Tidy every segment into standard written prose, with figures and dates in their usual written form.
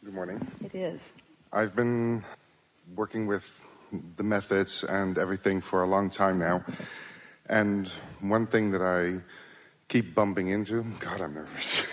Good morning. It is. I've been working with the methods and everything for a long time now. And one thing that I keep bumping into, God, I'm nervous.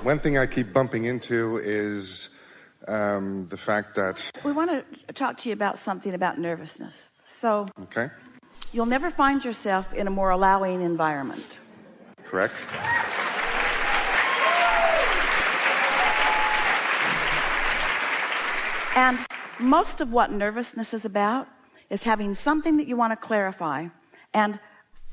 One thing I keep bumping into is the fact that... We want to talk to you about something about nervousness. So, Okay. You'll never find yourself in a more allowing environment. Correct. And most of what nervousness is about is having something that you want to clarify and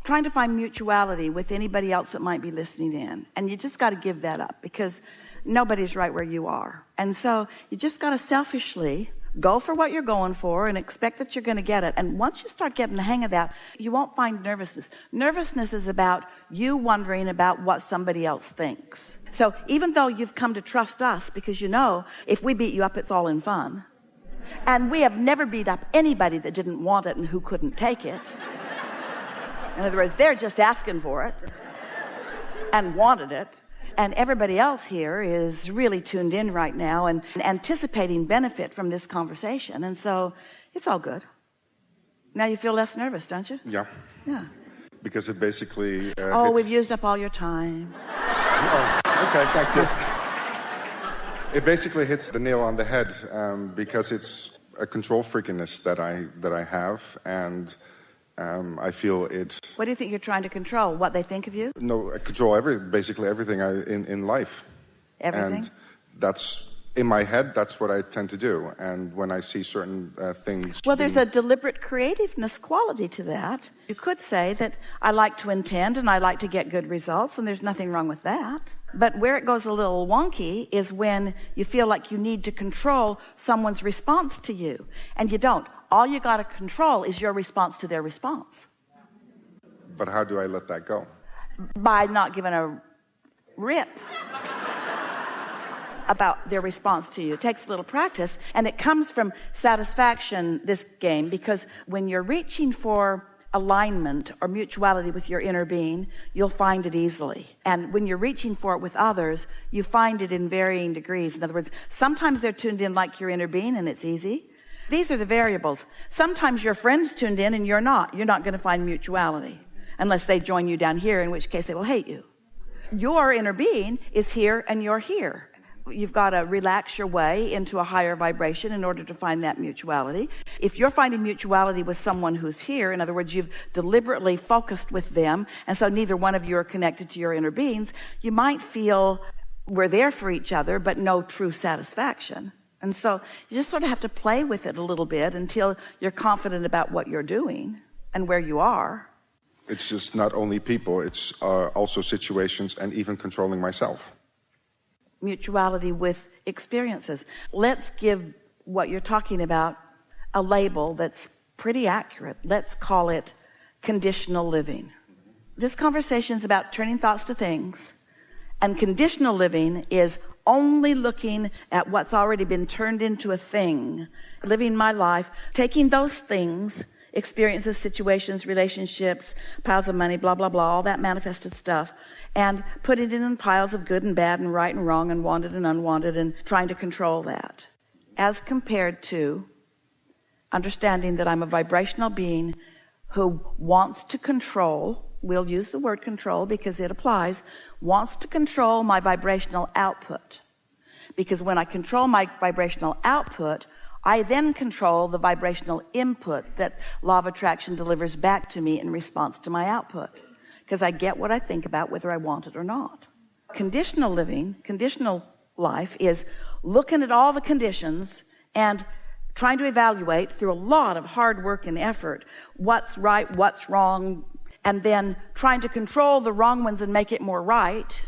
trying to find mutuality with anybody else that might be listening in. And you just got to give that up because nobody's right where you are. And so you just got to selfishly go for what you're going for and expect that you're going to get it. And once you start getting the hang of that, you won't find nervousness. Nervousness is about you wondering about what somebody else thinks. So even though you've come to trust us because you know if we beat you up, it's all in fun. And we have never beat up anybody that didn't want it and who couldn't take it. In other words, they're just asking for it and wanted it. And everybody else here is really tuned in right now and anticipating benefit from this conversation. And so it's all good. Now you feel less nervous, don't you? Yeah. Yeah. Because it basically... we've used up all your time. Oh, okay, thank you. It basically hits the nail on the head because it's a control freakiness that I have, and I feel it. What do you think you're trying to control? What they think of you? No, I control basically everything in life. Everything? And that's in my head. That's what I tend to do. And when I see certain things. Well, there's a deliberate creativeness quality to that. You could say that I like to intend and I like to get good results, and there's nothing wrong with that. But where it goes a little wonky is when you feel like you need to control someone's response to you, and you don't. All you got to control is your response to their response. But how do I let that go? By not giving a rip about their response to you. It takes a little practice, and it comes from satisfaction, this game, because when you're reaching for alignment or mutuality with your inner being, you'll find it easily. And when you're reaching for it with others, you find it in varying degrees. In other words, sometimes they're tuned in like your inner being and it's easy. These are the variables. Sometimes your friend's tuned in and you're not. You're not going to find mutuality unless they join you down here, in which case they will hate you. Your inner being is here and you're here. You've got to relax your way into a higher vibration in order to find that mutuality. If you're finding mutuality with someone who's here, in other words, you've deliberately focused with them, and so neither one of you are connected to your inner beings, you might feel we're there for each other, but no true satisfaction. And so you just sort of have to play with it a little bit until you're confident about what you're doing and where you are. It's just not only people, it's also situations and even controlling myself. Mutuality with experiences. Let's give what you're talking about a label that's pretty accurate. Let's call it conditional living. This conversation is about turning thoughts to things, and conditional living is only looking at what's already been turned into a thing, living my life, taking those things, experiences, situations, relationships, piles of money, blah, blah, blah, all that manifested stuff, and putting it in piles of good and bad and right and wrong and wanted and unwanted and trying to control that, as compared to understanding that I'm a vibrational being who wants to control, we'll use the word control because it applies, wants to control my vibrational output. Because when I control my vibrational output, I then control the vibrational input that law of attraction delivers back to me in response to my output. Because I get what I think about whether I want it or not. Conditional living, conditional life, is looking at all the conditions and trying to evaluate through a lot of hard work and effort what's right, what's wrong, and then trying to control the wrong ones and make it more right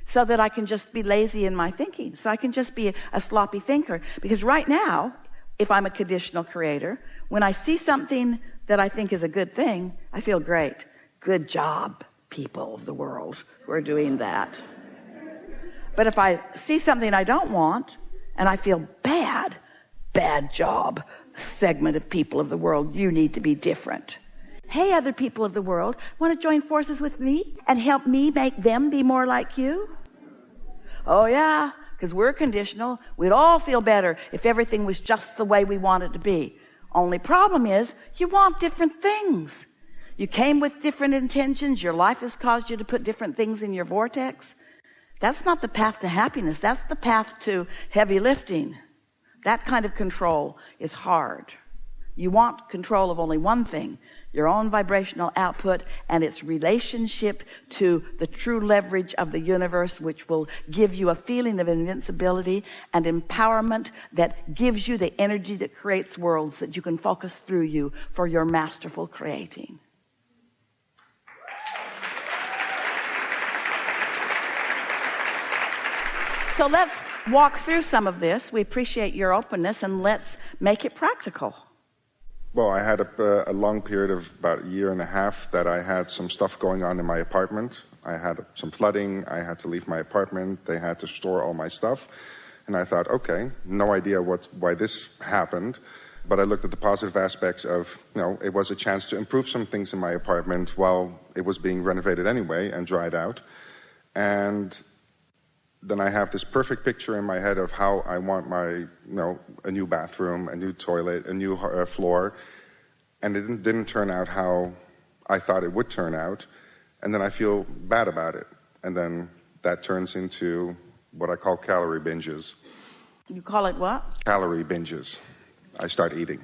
so that I can just be lazy in my thinking, so I can just be a sloppy thinker. Because right now, if I'm a conditional creator, when I see something that I think is a good thing, I feel great. Good job, people of the world who are doing that. But if I see something I don't want and I feel bad job, segment of people of the world, you need to be different. Hey, other people of the world, want to join forces with me and help me make them be more like you? Oh yeah, because we're conditional. We'd all feel better if everything was just the way we want it to be. Only problem is you want different things. You came with different intentions. Your life has caused you to put different things in your vortex. That's not the path to happiness. That's the path to heavy lifting. That kind of control is hard. You want control of only one thing, your own vibrational output and its relationship to the true leverage of the universe, which will give you a feeling of invincibility and empowerment that gives you the energy that creates worlds that you can focus through you for your masterful creating. So let's walk through some of this. We appreciate your openness, and let's make it practical. Well, I had a long period of about a year and a half that I had some stuff going on in my apartment. I had some flooding. I had to leave my apartment. They had to store all my stuff. And I thought, okay, no idea why this happened. But I looked at the positive aspects of, it was a chance to improve some things in my apartment while it was being renovated anyway and dried out. And then I have this perfect picture in my head of how I want my, a new bathroom, a new toilet, a new floor. And it didn't turn out how I thought it would turn out. And then I feel bad about it. And then that turns into what I call calorie binges. You call it what? Calorie binges. I start eating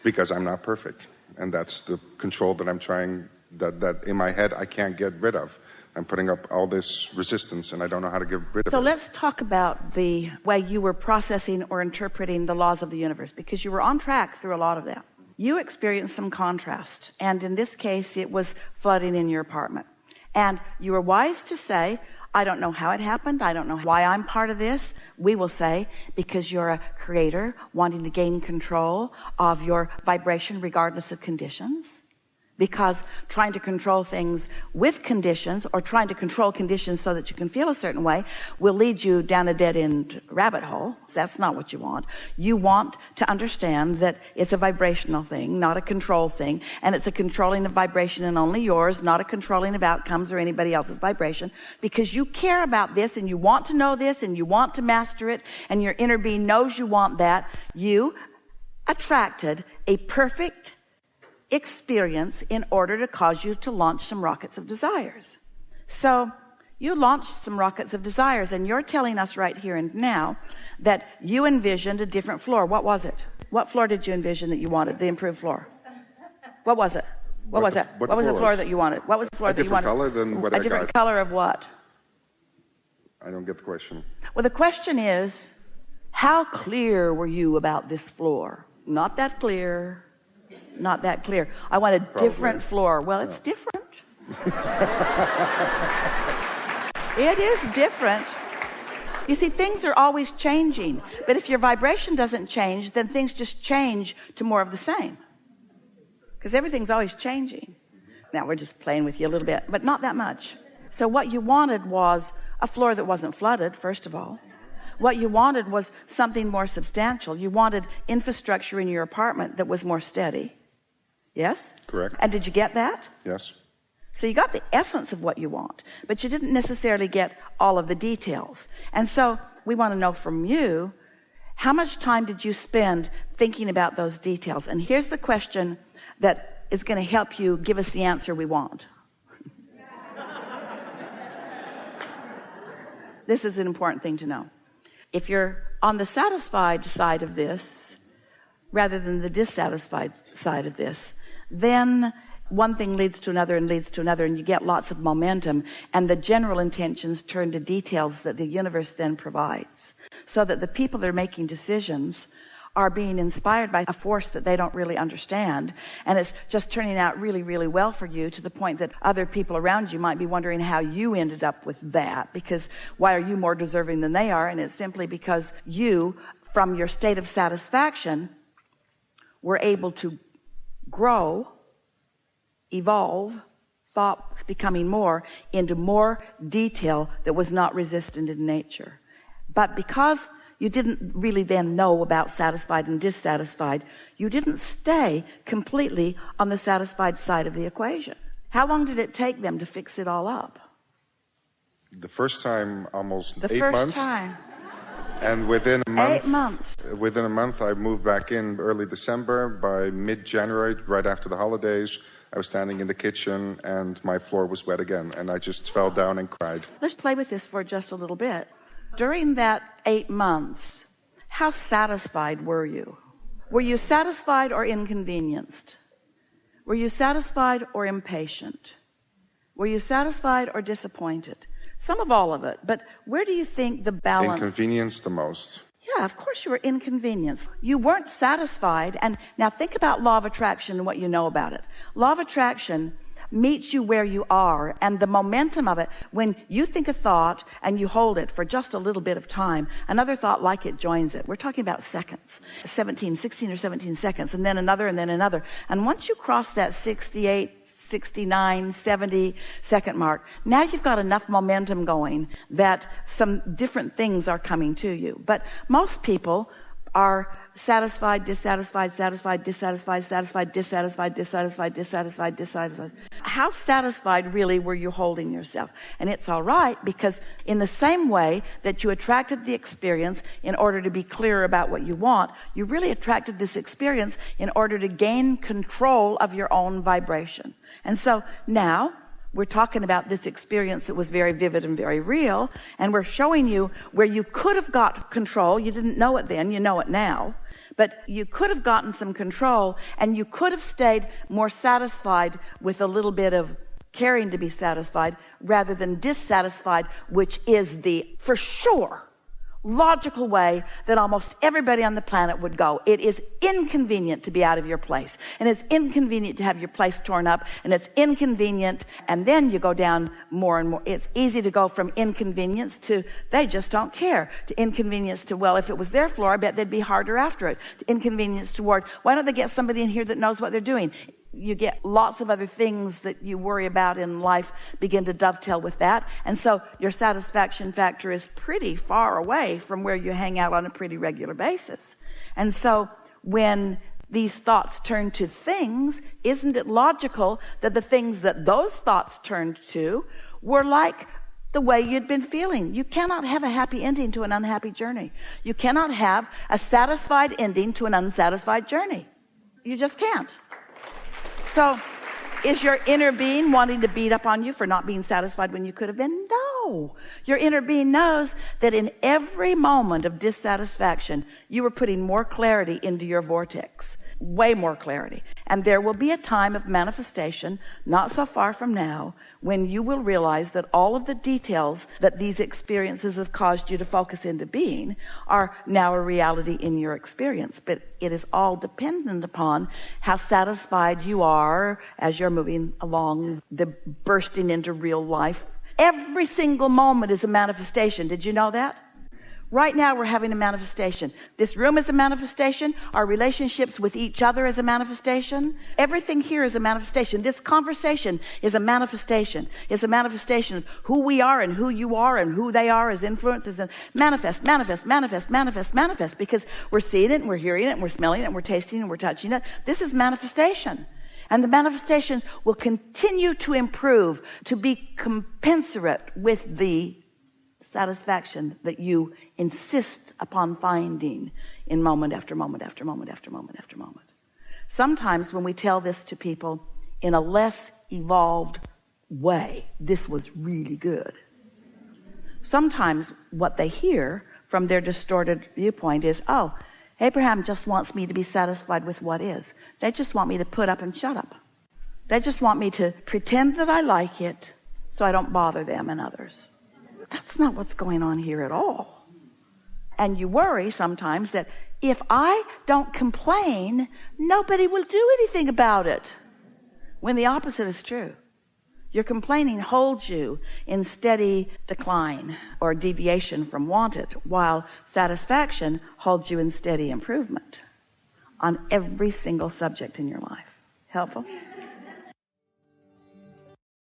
because I'm not perfect. And that's the control that I'm trying, that in my head I can't get rid of. I'm putting up all this resistance and I don't know how to get rid of it. So let's talk about the way you were processing or interpreting the laws of the universe, because you were on track through a lot of that. You experienced some contrast, and in this case it was flooding in your apartment. And you were wise to say, I don't know how it happened. I don't know why I'm part of this. We will say, because you're a creator wanting to gain control of your vibration regardless of conditions. Because trying to control things with conditions, or trying to control conditions so that you can feel a certain way, will lead you down a dead-end rabbit hole. That's not what you want. You want to understand that it's a vibrational thing, not a control thing, and it's a controlling of vibration and only yours, not a controlling of outcomes or anybody else's vibration, because you care about this and you want to know this and you want to master it, and your inner being knows you want that. You attracted a perfect experience in order to cause you to launch some rockets of desires. So you launched some rockets of desires, and you're telling us right here and now that you envisioned a different floor. What was it? What floor did you envision that you wanted, the improved floor? What was it? What was it? What was the floor that you wanted? What was the floor that you wanted? A different color than what I got. A different color of what? I don't get the question. Well, the question is, how clear were you about this floor? Not that clear. Not that clear. I want a different floor. Well, it's different. It is different. You see, things are always changing. But if your vibration doesn't change, then things just change to more of the same. Because everything's always changing. Now, we're just playing with you a little bit, but not that much. So what you wanted was a floor that wasn't flooded, first of all. What you wanted was something more substantial. You wanted infrastructure in your apartment that was more steady. Yes? Correct. And did you get that? Yes. So you got the essence of what you want, but you didn't necessarily get all of the details. And so we want to know from you, how much time did you spend thinking about those details? And here's the question that is going to help you give us the answer we want. This is an important thing to know. If you're on the satisfied side of this, rather than the dissatisfied side of this, then one thing leads to another and leads to another, and you get lots of momentum, and the general intentions turn to details that the universe then provides, so that the people that are making decisions are being inspired by a force that they don't really understand, and it's just turning out really, really well for you, to the point that other people around you might be wondering how you ended up with that, because why are you more deserving than they are? And it's simply because you, from your state of satisfaction, were able to grow, evolve, thoughts becoming more into more detail that was not resistant in nature. But because you didn't really then know about satisfied and dissatisfied, you didn't stay completely on the satisfied side of the equation. How long did it take them to fix it all up? The first time, almost the 8 first months. Time. And within a month, 8 months. Within a month, I moved back in early December. By mid-January, right after the holidays, I was standing in the kitchen and my floor was wet again. And I just fell down and cried. Let's play with this for just a little bit. During that 8 months, how satisfied were you? Were you satisfied or inconvenienced? Were you satisfied or impatient? Were you satisfied or disappointed? Some of all of it, but where do you think the balance... Inconvenienced the most. Yeah, of course you were inconvenienced. You weren't satisfied. And now think about law of attraction and what you know about it. Law of attraction meets you where you are, and the momentum of it, when you think a thought and you hold it for just a little bit of time, another thought like it joins it. We're talking about seconds, 16 or 17 seconds, and then another, and then another. And once you cross that 68, 69, 70 second mark, now you've got enough momentum going that some different things are coming to you. But most people are satisfied, dissatisfied, satisfied, dissatisfied, satisfied, dissatisfied, dissatisfied, dissatisfied, dissatisfied. How satisfied really were you holding yourself? And it's all right, because in the same way that you attracted the experience in order to be clear about what you want, you really attracted this experience in order to gain control of your own vibration. And so now we're talking about this experience that was very vivid and very real, and we're showing you where you could have got control. You didn't know it then, you know it now. But you could have gotten some control, and you could have stayed more satisfied with a little bit of caring to be satisfied rather than dissatisfied, which is the, for sure, logical way that almost everybody on the planet would go. It is inconvenient to be out of your place, and it's inconvenient to have your place torn up, and it's inconvenient, and then you go down more and more. It's easy to go from inconvenience to they just don't care, to inconvenience to, well, if it was their floor, I bet they'd be harder after it, to inconvenience toward, why don't they get somebody in here that knows what they're doing? You get lots of other things that you worry about in life begin to dovetail with that. And so your satisfaction factor is pretty far away from where you hang out on a pretty regular basis. And so when these thoughts turn to things, isn't it logical that the things that those thoughts turned to were like the way you'd been feeling? You cannot have a happy ending to an unhappy journey. You cannot have a satisfied ending to an unsatisfied journey. You just can't. So, is your inner being wanting to beat up on you for not being satisfied when you could have been? No. Your inner being knows that in every moment of dissatisfaction, you were putting more clarity into your vortex. Way more clarity. And there will be a time of manifestation, not so far from now, when you will realize that all of the details that these experiences have caused you to focus into being are now a reality in your experience. But it is all dependent upon how satisfied you are as you're moving along the bursting into real life. Every single moment is a manifestation. Did you know that? Right now we're having a manifestation. This room is a manifestation. Our relationships with each other is a manifestation. Everything here is a manifestation. This conversation is a manifestation. It's a manifestation of who we are and who you are and who they are as influences. And manifest, manifest, manifest, manifest, manifest, because we're seeing it and we're hearing it and we're smelling it and we're tasting it and we're touching it. This is manifestation. And the manifestations will continue to improve, to be commensurate with the satisfaction that you insist upon finding in moment after moment after moment after moment after moment. Sometimes when we tell this to people in a less evolved way, this was really good. Sometimes what they hear from their distorted viewpoint is, oh, Abraham just wants me to be satisfied with what is. They just want me to put up and shut up. They just want me to pretend that I like it so I don't bother them and others. That's not what's going on here at all. And you worry sometimes that if I don't complain, nobody will do anything about it. When the opposite is true. Your complaining holds you in steady decline or deviation from wanted, while satisfaction holds you in steady improvement on every single subject in your life. Helpful?